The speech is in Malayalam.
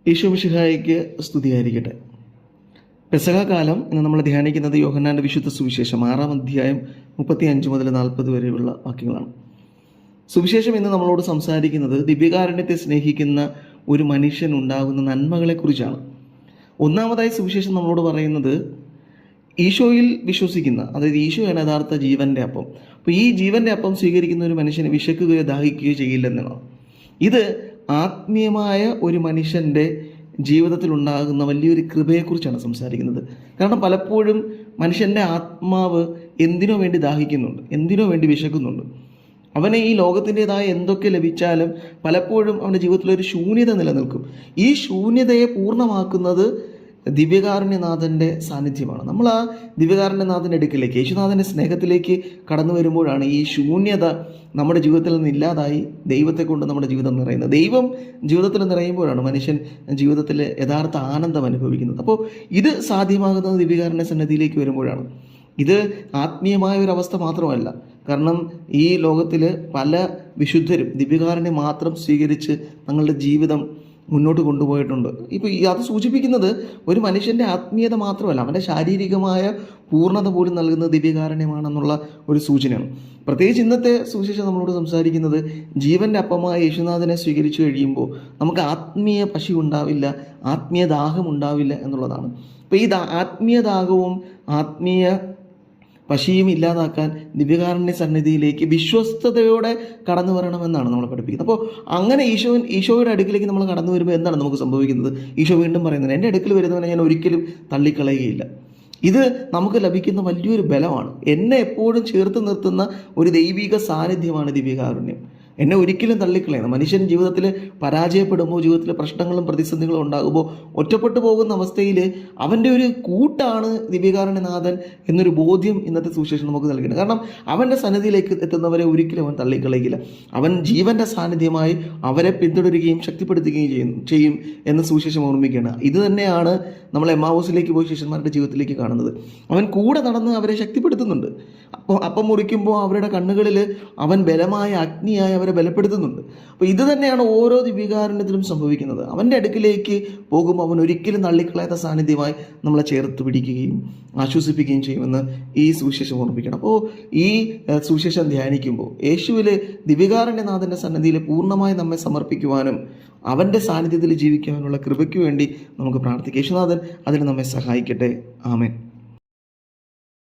ഈശോ മിശിഹായ്ക്ക് സ്തുതിയായിരിക്കട്ടെ. പെസഹ കാലം ഇന്ന് നമ്മൾ ധ്യാനിക്കുന്നത് യോഹന്നാൻ്റെ വിശുദ്ധ സുവിശേഷം 6-ാം അധ്യായം 35 മുതൽ 40 വരെയുള്ള വാക്യങ്ങളാണ്. സുവിശേഷം ഇന്ന് നമ്മളോട് സംസാരിക്കുന്നത് ദിവ്യകാരുണ്യത്തെ സ്നേഹിക്കുന്ന ഒരു മനുഷ്യൻ ഉണ്ടാകുന്ന നന്മകളെക്കുറിച്ചാണ്. ഒന്നാമതായി സുവിശേഷം നമ്മളോട് പറയുന്നത് ഈശോയിൽ വിശ്വസിക്കുന്ന, അതായത് ഈശോയാണ് യഥാർത്ഥ ജീവൻ്റെ അപ്പം. അപ്പോൾ ഈ ജീവൻ്റെ അപ്പം സ്വീകരിക്കുന്ന ഒരു മനുഷ്യന് വിശക്കുകയോ ദാഹിക്കുകയോ ചെയ്യില്ലെന്നാണ്. ഇത് ആത്മീയമായ ഒരു മനുഷ്യൻ്റെ ജീവിതത്തിൽ ഉണ്ടാകുന്ന വലിയൊരു കൃപയെക്കുറിച്ചാണ് സംസാരിക്കുന്നത്. കാരണം പലപ്പോഴും മനുഷ്യൻ്റെ ആത്മാവ് എന്തിനോ വേണ്ടി ദാഹിക്കുന്നുണ്ട്, എന്തിനോ വേണ്ടി വിശക്കുന്നുണ്ട്. അവന് ഈ ലോകത്തിൻ്റെതായ എന്തൊക്കെ ലഭിച്ചാലും പലപ്പോഴും അവൻ്റെ ജീവിതത്തിലൊരു ശൂന്യത നിലനിൽക്കും. ഈ ശൂന്യതയെ പൂർണ്ണമാക്കുന്നത് ദിവ്യകാരുണ്യനാഥൻ്റെ സാന്നിധ്യമാണ്. നമ്മൾ ആ ദിവ്യകാരുണ്യനാഥൻ്റെ അടുക്കിലേക്ക്, യേശുനാഥൻ്റെ സ്നേഹത്തിലേക്ക് കടന്നു വരുമ്പോഴാണ് ഈ ശൂന്യത നമ്മുടെ ജീവിതത്തിൽ നിന്ന് ഇല്ലാതായി ദൈവത്തെ കൊണ്ട് നമ്മുടെ ജീവിതം നിറയുന്നത്. ദൈവം ജീവിതത്തിൽ നിറയുമ്പോഴാണ് മനുഷ്യൻ ജീവിതത്തിൽ യഥാർത്ഥ ആനന്ദം അനുഭവിക്കുന്നത്. അപ്പോൾ ഇത് സാധ്യമാകുന്നത് ദിവ്യകാരുണ്യ സന്നിധിയിലേക്ക് വരുമ്പോഴാണ്. ഇത് ആത്മീയമായ ഒരു അവസ്ഥ മാത്രമല്ല. കാരണം ഈ ലോകത്തിൽ പല വിശുദ്ധരും ദിവ്യകാരുണ്യം മാത്രം സ്വീകരിച്ച് തങ്ങളുടെ ജീവിതം മുന്നോട്ട് കൊണ്ടുപോയിട്ടുണ്ട്. ഇപ്പോൾ അത് സൂചിപ്പിക്കുന്നത് ഒരു മനുഷ്യൻ്റെ ആത്മീയത മാത്രമല്ല, അവൻ്റെ ശാരീരികമായ പൂർണ്ണത പോലും നൽകുന്നത് ദിവ്യകാരുണ്യമാണെന്നുള്ള ഒരു സൂചനയാണ്. പ്രത്യേകിച്ച് ഇന്നത്തെ സുവിശേഷം നമ്മളോട് സംസാരിക്കുന്നത് ജീവൻ്റെ അപ്പമായ യേശുനാഥനെ സ്വീകരിച്ചു കഴിയുമ്പോൾ നമുക്ക് ആത്മീയ പശി ഉണ്ടാവില്ല, ആത്മീയ ദാഹം ഉണ്ടാവില്ല എന്നുള്ളതാണ്. അപ്പോൾ ഈ ആത്മീയ ദാഹവും ആത്മീയ പശിയും ഇല്ലാതാക്കാൻ ദിവ്യകാരുണ്യ സന്നിധിയിലേക്ക് വിശ്വസ്തയോടെ കടന്നു വരണമെന്നാണ് നമ്മൾ പഠിപ്പിക്കുന്നത്. അപ്പോൾ അങ്ങനെ ഈശോയുടെ അടുക്കിലേക്ക് നമ്മൾ കടന്നു വരുമ്പോൾ എന്താണ് നമുക്ക് സംഭവിക്കുന്നത്? ഈശോ വീണ്ടും പറയുന്നത്, എൻ്റെ അടുക്കൽ വരുന്നവനെ ഞാൻ ഒരിക്കലും തള്ളിക്കളയുകയില്ല. ഇത് നമുക്ക് ലഭിക്കുന്ന വലിയൊരു ബലമാണ്. എന്നെ എപ്പോഴും ചേർത്ത് നിർത്തുന്ന ഒരു ദൈവിക സാന്നിധ്യമാണ് ദിവ്യകാരുണ്യം. എന്നെ ഒരിക്കലും തള്ളിക്കളയുന്നത്. മനുഷ്യൻ ജീവിതത്തിൽ പരാജയപ്പെടുമ്പോൾ, ജീവിതത്തിൽ പ്രശ്നങ്ങളും പ്രതിസന്ധികളും ഉണ്ടാകുമ്പോൾ ഒറ്റപ്പെട്ടു പോകുന്ന അവസ്ഥയിൽ അവൻ്റെ ഒരു കൂട്ടാണ് ദിവ്യകാരുണ്യനാഥൻ എന്നൊരു ബോധ്യം ഇന്നത്തെ സുവിശേഷം നമുക്ക് നൽകുന്നത്. കാരണം അവൻ്റെ സന്നിധിയിലേക്ക് എത്തുന്നവരെ ഒരിക്കലും അവൻ തള്ളിക്കളയില്ല. അവൻ ജീവൻ്റെ സാന്നിധ്യമായി അവരെ പിന്തുടരുകയും ശക്തിപ്പെടുത്തുകയും ചെയ്യും എന്ന് സുവിശേഷം ഓർമ്മിക്കുകയാണ്. ഇത് തന്നെയാണ് നമ്മൾ എമ്മാവൂസിലേക്ക് പോയി ശിഷ്യന്മാരുടെ ജീവിതത്തിലേക്ക് കാണുന്നത്. അവൻ കൂടെ നടന്ന് അവരെ ശക്തിപ്പെടുത്തുന്നുണ്ട്. അപ്പം മുറിക്കുമ്പോൾ അവരുടെ കണ്ണുകളിൽ അവൻ ബലമായ അഗ്നിയായി അവരെ ബലപ്പെടുത്തുന്നുണ്ട്. അപ്പോൾ ഇത് തന്നെയാണ് ഓരോ ദിവ്യകാരുണ്യത്തിലും സംഭവിക്കുന്നത്. അവൻ്റെ അടുക്കിലേക്ക് പോകുമ്പോൾ അവൻ ഒരിക്കലും തള്ളിക്കളയാത്ത സാന്നിധ്യമായി നമ്മളെ ചേർത്ത് പിടിക്കുകയും ആശ്വസിപ്പിക്കുകയും ചെയ്യുമെന്ന് ഈ സുവിശേഷം ഓർമ്മിക്കണം. അപ്പോൾ ഈ സുവിശേഷം ധ്യാനിക്കുമ്പോൾ യേശുവിലെ ദിവ്യകാരുണ്യനാഥൻ്റെ സന്നിധിയിൽ പൂർണ്ണമായി നമ്മെ സമർപ്പിക്കുവാനും അവൻ്റെ സാന്നിധ്യത്തിൽ ജീവിക്കുവാനുള്ള കൃപയ്ക്ക് വേണ്ടി നമുക്ക് പ്രാർത്ഥിക്കാം. യേശുനാഥൻ അതിന് നമ്മെ സഹായിക്കട്ടെ. ആമേൻ.